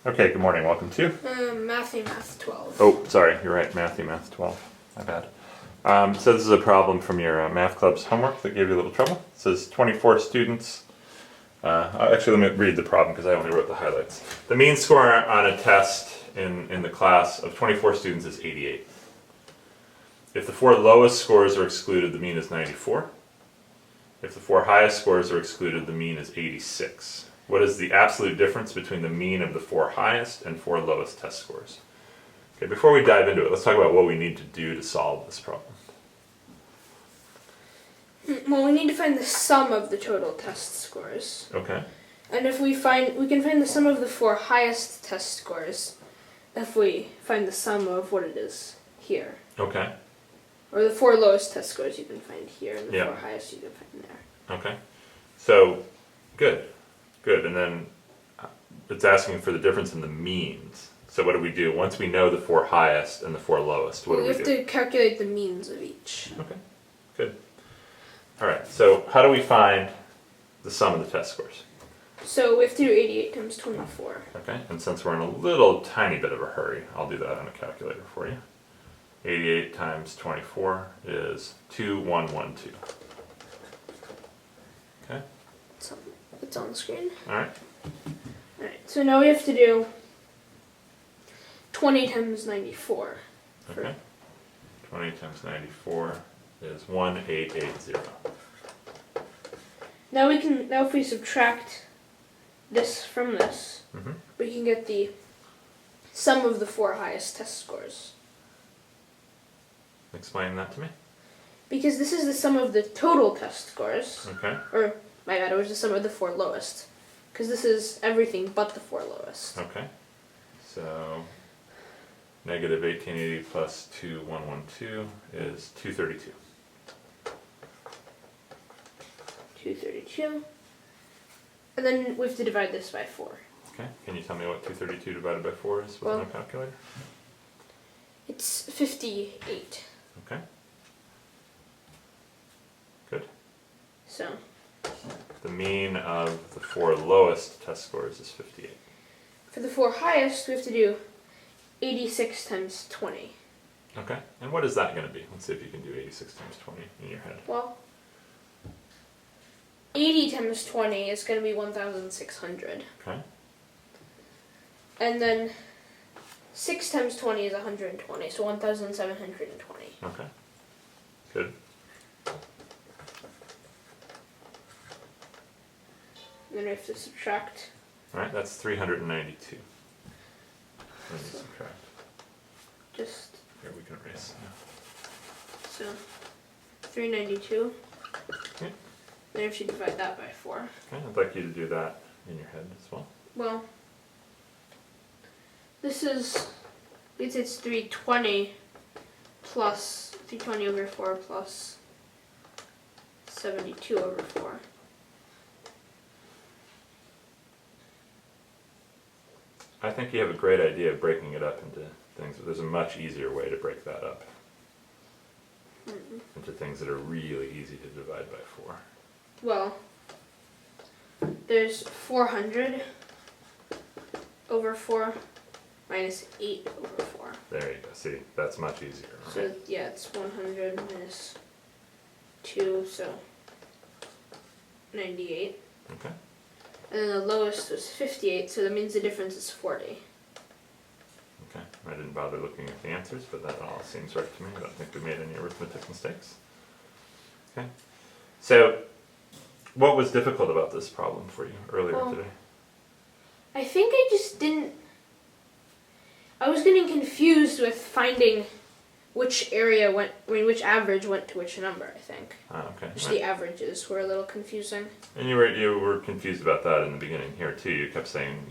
Okay, good morning. Welcome to MathyMath12. Oh, sorry, you're right. MathyMath12. My bad. So this is a problem from your math club's homework that gave you a little trouble. It says 24 students. Actually, let me read the problem because I only wrote the highlights. The mean score on a test in the class of 24 students is 88. If the four lowest scores are excluded, the mean is 94. If the four highest scores are excluded, the mean is 86. What is the absolute difference between the mean of the four highest and four lowest test scores? Okay, before we dive into it, let's talk about what we need to do to solve this problem. Well, we need to find the sum of the total test scores. Okay. And if we can find the sum of the four highest test scores if we find the sum of what it is here. Okay. Or the four lowest test scores you can find here, and the four highest you can find there. Okay. So, good. Good. And then it's asking for the difference in the means. So what do we do? Once we know the four highest and the four lowest, what do we do? We have to calculate the means of each. Okay. Good. All right. So how do we find the sum of the test scores? So we have to do 88 times 24. Okay. And since we're in a little tiny bit of a hurry, I'll do that on a calculator for you. 88 times 24 is 2112. Okay. It's on the screen. Alright. Alright, so now we have to do 20 times 94. Okay. 20 times 94 is 1880. Now if we subtract this from this, we can get the sum of the four highest test scores. Explain that to me. Because this is the sum of the total test scores. Okay. Or, my bad, it was the sum of the four lowest. Because this is everything but the four lowest. Okay. So, negative 1880 plus 2112 is 232. 232. And then we have to divide this by 4. Okay. Can you tell me what 232 divided by 4 is with no calculator? It's 58. Okay. Good. So. The mean of the four lowest test scores is 58. For the four highest, we have to do 86 times 20. Okay. And what is that going to be? Let's see if you can do 86 times 20 in your head. Well, 80 times 20 is going to be 1,600. Okay. And then 6 times 20 is 120, so 1,720. Okay. Good. And then we have to subtract. Alright, that's 392. Then you subtract. Just. Here, we can erase. So, 392. Okay. Then if you divide that by 4. Okay, I'd like you to do that in your head as well. Well, this is, it's 320 plus 320 over 4 plus 72 over 4. I think you have a great idea of breaking it up into things, but there's a much easier way to break that up into things that are really easy to divide by 4. Well, there's 400 over 4 minus 8 over 4. There you go. See, that's much easier. Right? So, yeah, it's 100 minus 2, so 98. Okay. And then the lowest was 58, so that means the difference is 40. Okay. I didn't bother looking at the answers, but that all seems right to me. I don't think we made any arithmetic mistakes. Okay. So, what was difficult about this problem for you earlier today? I think I just didn't. I was getting confused with finding which which average went to which number, I think. Okay. Just the averages were a little confusing. And you were confused about that in the beginning here too. You kept saying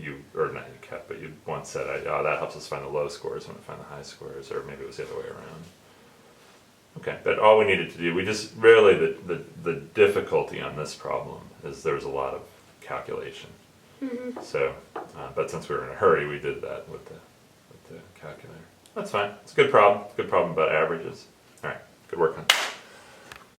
but you once said, "Oh, that helps us find the low scores when we find the high scores," or maybe it was the other way around. Okay, but all we needed to do, the difficulty on this problem is there was a lot of calculation. So, but since we were in a hurry, we did that with the calculator. That's fine. It's a good problem. It's a good problem about averages. All right, good work on it.